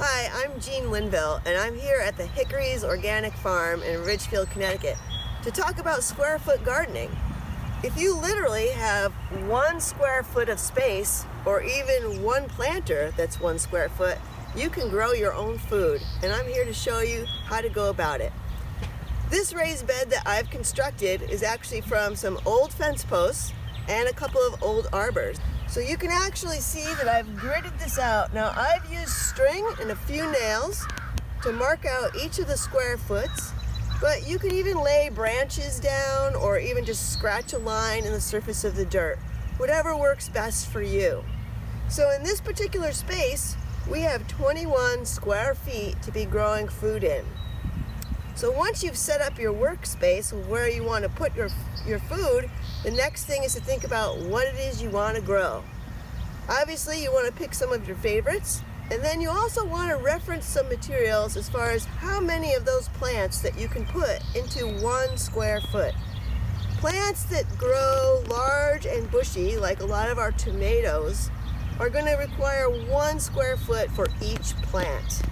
Hi, I'm Jean Linville, and I'm here at the Hickory's Organic Farm in Ridgefield, Connecticut to talk about square foot gardening. If you literally have 1 square foot of space, or even one planter that's 1 square foot, you can grow your own food, and I'm here to show you how to go about it. This raised bed that I've constructed is actually from some old fence posts and a couple of old arbors. So you can actually see that I've gridded this out. Now I've used string and a few nails to mark out each of the square foots, but you can even lay branches down or even just scratch a line in the surface of the dirt, whatever works best for you. So in this particular space, we have 21 square feet to be growing food in. So once you've set up your workspace where you want to put your food, the next thing is to think about what it is you want to grow. Obviously, you want to pick some of your favorites, and then you also want to reference some materials as far as how many of those plants that you can put into 1 square foot. Plants that grow large and bushy, like a lot of our tomatoes, are going to require 1 square foot for each plant.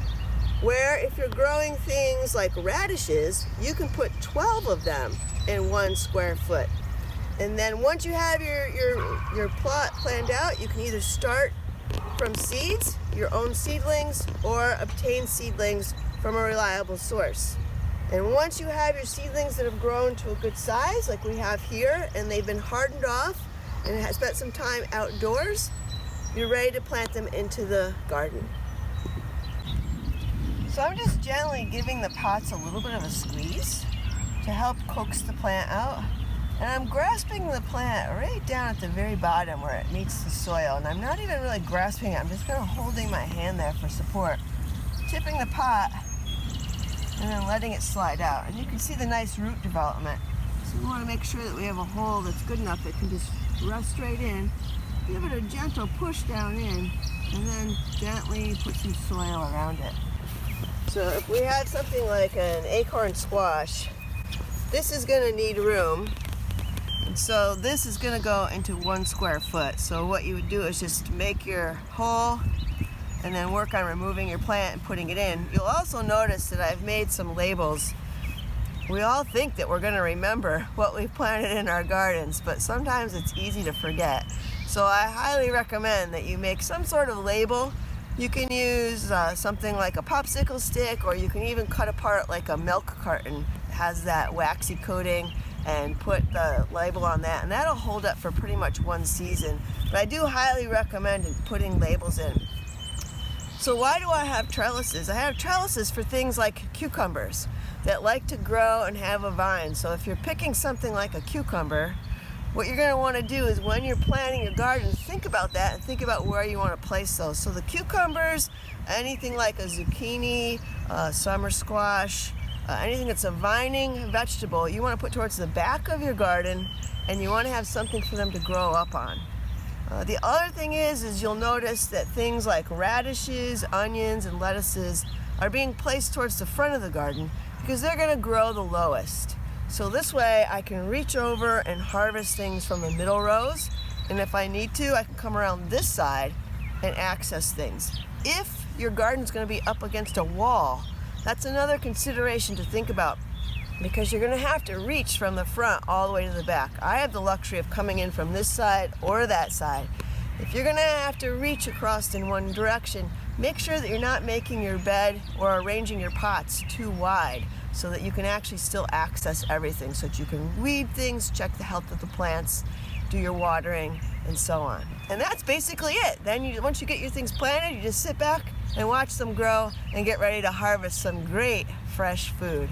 Where if you're growing things like radishes, you can put 12 of them in 1 square foot. And then once you have your plot planned out, you can either start from seeds, your own seedlings, or obtain seedlings from a reliable source. And once you have your seedlings that have grown to a good size, like we have here, and they've been hardened off and have spent some time outdoors, you're ready to plant them into the garden. So I'm just gently giving the pots a little bit of a squeeze to help coax the plant out. And I'm grasping the plant right down at the very bottom where it meets the soil. And I'm not even really grasping it, I'm just kind of holding my hand there for support. Tipping the pot and then letting it slide out. And you can see the nice root development. So we want to make sure that we have a hole that's good enough that can just rest straight in. Give it a gentle push down in and then gently put some soil around it. So if we had something like an acorn squash, this is going to need room. And so this is going to go into 1 square foot. So what you would do is just make your hole and then work on removing your plant and putting it in. You'll also notice that I've made some labels. We all think that we're going to remember what we've planted in our gardens, but sometimes it's easy to forget. So I highly recommend that you make some sort of label. You can use something like a popsicle stick, or you can even cut apart like a milk carton. It has that waxy coating, and put the label on that, and that'll hold up for pretty much 1 season. But I do highly recommend putting labels in. So why do I have trellises? I have trellises for things like cucumbers that like to grow and have a vine. So if you're picking something like a cucumber, what you're going to want to do is when you're planting your garden, think about that and think about where you want to place those. So the cucumbers, anything like a zucchini, summer squash, anything that's a vining vegetable, you want to put towards the back of your garden, and you want to have something for them to grow up on. The other thing is you'll notice that things like radishes, onions, and lettuces are being placed towards the front of the garden because they're going to grow the lowest. So this way I can reach over and harvest things from the middle rows, and if I need to, I can come around this side and access things. If your garden's going to be up against a wall, that's another consideration to think about, because you're going to have to reach from the front all the way to the back. I have the luxury of coming in from this side or that side. If you're going to have to reach across in one direction, make sure that you're not making your bed or arranging your pots too wide so that you can actually still access everything, so that you can weed things, check the health of the plants, do your watering, and so on. And that's basically it. Then once you get your things planted, you just sit back and watch them grow and get ready to harvest some great fresh food.